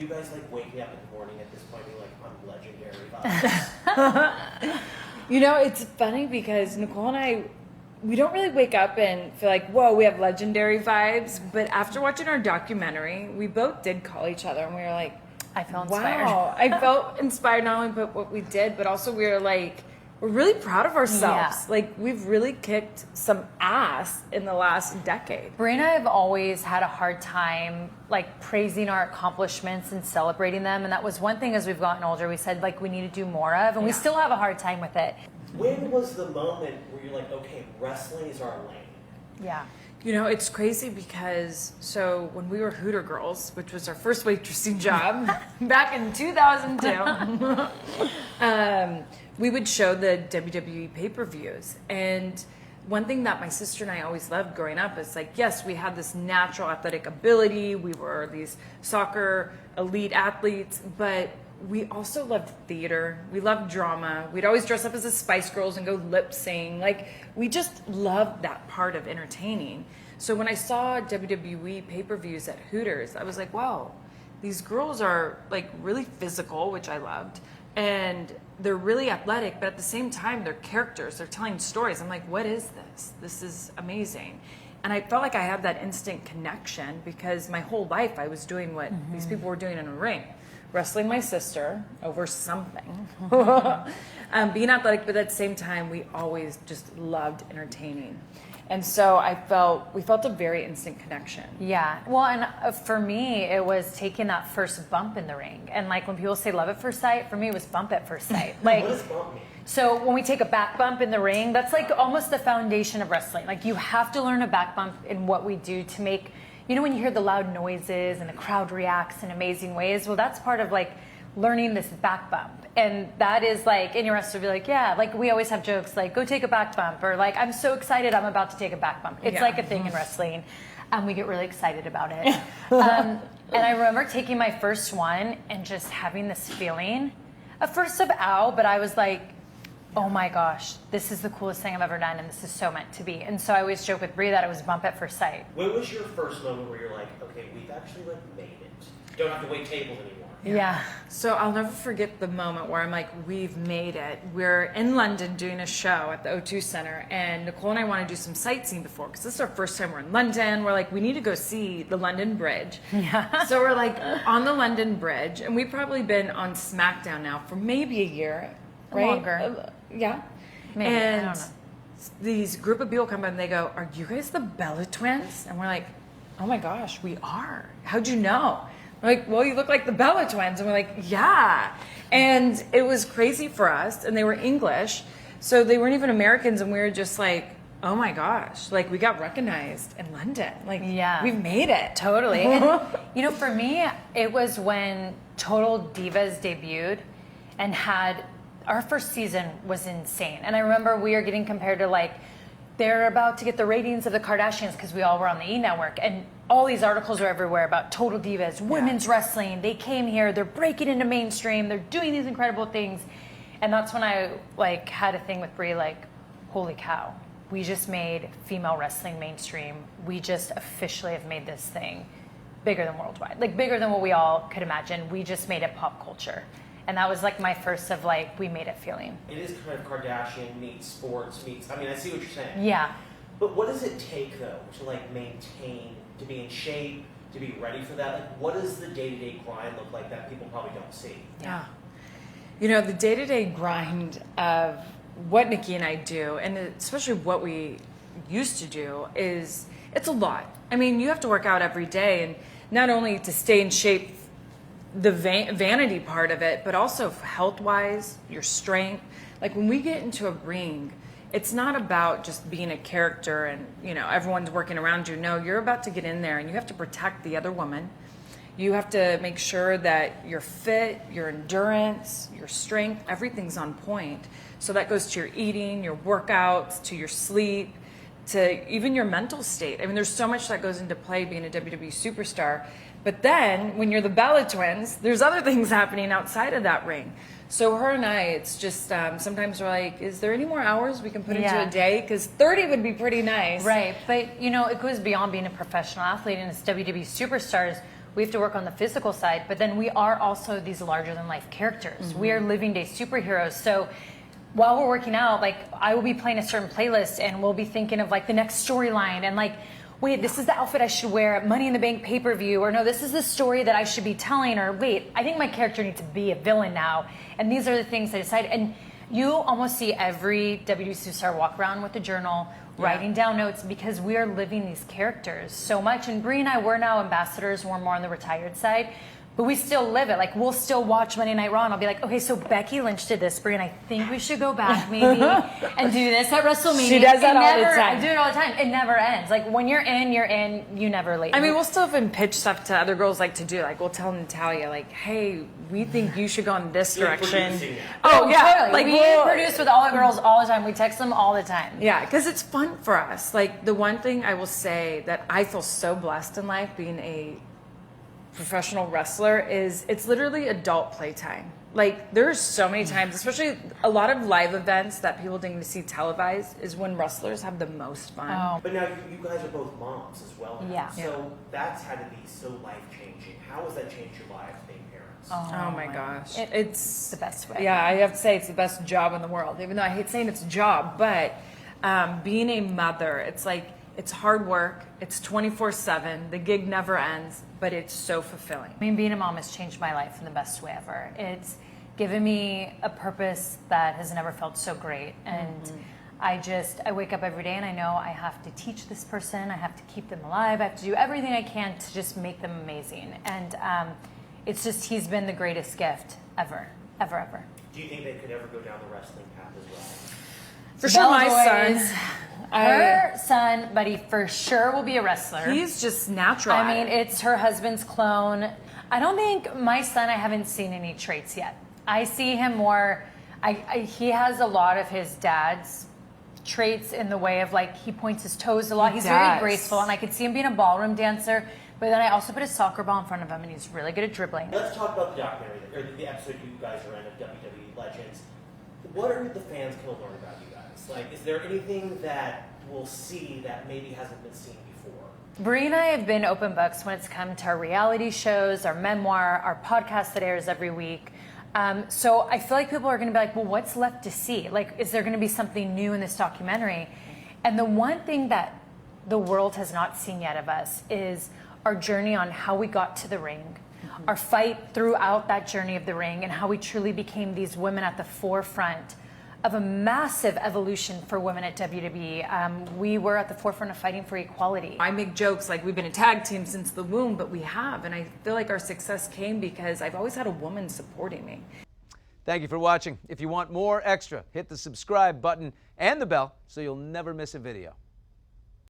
You guys like wake me up in the morning at this point, being like, I'm legendary vibes. You know, it's funny because Nicole and I, we don't really wake up and feel like, whoa, we have legendary vibes. But after watching our documentary, we both did call each other and we were like, I felt inspired. Wow. I felt inspired not only by what we did, but also we were like, we're really proud of ourselves. Yeah. Like, we've really kicked some ass in the last decade. Brie and I have always had a hard time, like, praising our accomplishments and celebrating them. And that was one thing as we've gotten older, we said, like, we need to do more of. And we still have a hard time with it. When was the moment where you're like, okay, wrestling is our lane? Yeah. You know, it's crazy because, so when we were Hooter Girls, which was our first waitressing job back in 2002, we would show the WWE pay-per-views. And one thing that my sister and I always loved growing up is like, yes, we had this natural athletic ability. We were these soccer elite athletes, but we also loved theater. We loved drama. We'd always dress up as the Spice Girls and go lip sing. Like, we just loved that part of entertaining. So when I saw WWE pay-per-views at Hooters, I was like, wow, these girls are like really physical, which I loved. And they're really athletic, but at the same time, they're characters. They're telling stories. I'm like, what is this? This is amazing. And I felt like I had that instant connection because my whole life I was doing what these people were doing in a ring. Wrestling my sister over something. Being athletic, but at the same time, we always just loved entertaining. And so we felt a very instant connection. Yeah. Well, and for me, it was taking that first bump in the ring. And like when people say love at first sight, for me, it was bump at first sight. Like, What does bump mean? so when we take a back bump in the ring, that's like almost the foundation of wrestling. Like you have to learn a back bump in what we do to make, you know, when you hear the loud noises and the crowd reacts in amazing ways, well, that's part of like learning this back bump. And that is like, and your rest will be like, yeah, like we always have jokes like, go take a back bump, or like, I'm so excited I'm about to take a back bump. It's like a thing in wrestling. We get really excited about it. And I remember taking my first one and just having this feeling, at first of ow, but I was like, oh my gosh, this is the coolest thing I've ever done, and this is so meant to be. And so I always joke with Brie that it was bump at first sight. When was your first moment where you're like, okay, we've actually like made it? Don't have to wait tables anymore. Yeah. So I'll never forget the moment where I'm like, we've made it. We're in London doing a show at the O2 Center, and Nicole and I want to do some sightseeing before, because this is our first time we're in London. We're like, we need to go see the London Bridge. Yeah. So we're like on the London Bridge, and we've probably been on SmackDown now for maybe a year, right? Longer. Yeah. Maybe. And I don't know. these group of people come by and they go, are you guys the Bella Twins? And we're like, oh my gosh, we are. How'd you know? We're like, well, you look like the Bella Twins. And we're like, yeah. And it was crazy for us. And they were English. So they weren't even Americans. And we were just like, oh my gosh. Like, we got recognized in London. Like, yeah, we've made it. Totally. And, you know, for me, it was when Total Divas debuted and had, our first season was insane. And I remember we were getting compared to like, they're about to get the ratings of the Kardashians because we all were on the E! Network. And all these articles were everywhere about Total Divas, women's wrestling. They came here, they're breaking into mainstream, they're doing these incredible things. And that's when I like had a thing with Brie, like, holy cow, we just made female wrestling mainstream. We just officially have made this thing bigger than worldwide, like bigger than what we all could imagine. We just made it pop culture. And that was like my first of like, we made it feeling. It is kind of Kardashian meets sports meets, I mean, I see what you're saying. Yeah. But what does it take though to like maintain, to be in shape, to be ready for that? Like, what does the day-to-day grind look like that people probably don't see? Yeah. You know, the day-to-day grind of what Nikki and I do, and especially what we used to do, is it's a lot. I mean, you have to work out every day, and not only to stay in shape, the vanity part of it, but also health-wise, your strength. Like when we get into a ring, it's not about just being a character and, you know, everyone's working around you. No, you're about to get in there and you have to protect the other woman. You have to make sure that you're fit, your endurance, your strength, everything's on point. So that goes to your eating, your workouts, to your sleep, to even your mental state. I mean, there's so much that goes into play being a WWE superstar. But then when you're the Bella Twins, there's other things happening outside of that ring. So her and I, it's just sometimes we're like, is there any more hours we can put into a day? Because 30 would be pretty nice. Right. But, you know, it goes beyond being a professional athlete, and as WWE superstars, we have to work on the physical side, but then we are also these larger than life characters. We are living day superheroes. So while we're working out, like I will be playing a certain playlist and we'll be thinking of like the next storyline and like, wait, this is the outfit I should wear at Money in the Bank pay-per-view, or no, this is the story that I should be telling, or wait, I think my character needs to be a villain now. And these are the things I decide. And you almost see every WWE superstar walk around with a journal, writing down notes, because we are living these characters so much. And Brie and I, we're now ambassadors, we're more on the retired side, but we still live it. Like, we'll still watch Monday Night Raw and I'll be like, okay, so Becky Lynch did this, Brie, and I think we should go back maybe and do this at WrestleMania. She does that all the time. I do it all the time. It never ends. Like, when you're in, you never leave. I mean, we'll still even pitch stuff to other girls like to do. Like, we'll tell Natalia, like, hey, we think you should go in this direction. Oh, yeah. Like, we produce with all the girls all the time. We text them all the time. Yeah, because it's fun for us. Like, the one thing I will say that I feel so blessed in life being a professional wrestler is it's literally adult playtime. Like, there's so many times, especially a lot of live events that people didn't see televised, is when wrestlers have the most fun. Oh. But now you guys are both moms as well. Now. Yeah. So that's had to be so life-changing. How has that changed your lives being parents? Oh my gosh. It's the best way. Yeah, I have to say it's the best job in the world, even though I hate saying it's a job, but being a mother, it's like, it's hard work, it's 24/7, the gig never ends, but it's so fulfilling. I mean, being a mom has changed my life in the best way ever. It's given me a purpose that has never felt so great. And I wake up every day and I know I have to teach this person, I have to keep them alive, I have to do everything I can to just make them amazing. And it's just, he's been the greatest gift ever, ever, ever. Do you think they could ever go down the wrestling path as well? For sure, my Bellboys, son. Her son, but he for sure will be a wrestler. He's just natural. I mean, it's her husband's clone. I don't think my son, I haven't seen any traits yet. I see him more, he has a lot of his dad's traits in the way of, like, he points his toes a lot. He's very graceful, and I could see him being a ballroom dancer, but then I also put a soccer ball in front of him, and he's really good at dribbling. Let's talk about the documentary, or the episode you guys are in of WWE Legends. What are the fans going to learn about you guys? Like, is there anything that we'll see that maybe hasn't been seen before? Brie and I have been open books when it's come to our reality shows, our memoir, our podcast that airs every week. So I feel like people are going to be like, well, what's left to see? Like, is there going to be something new in this documentary? And the one thing that the world has not seen yet of us is our journey on how we got to the ring, our fight throughout that journey of the ring, and how we truly became these women at the forefront of a massive evolution for women at WWE. We were at the forefront of fighting for equality. I make jokes like we've been a tag team since the womb, but we have. And I feel like our success came because I've always had a woman supporting me. Thank you for watching. If you want more extra, hit the subscribe button and the bell so you'll never miss a video.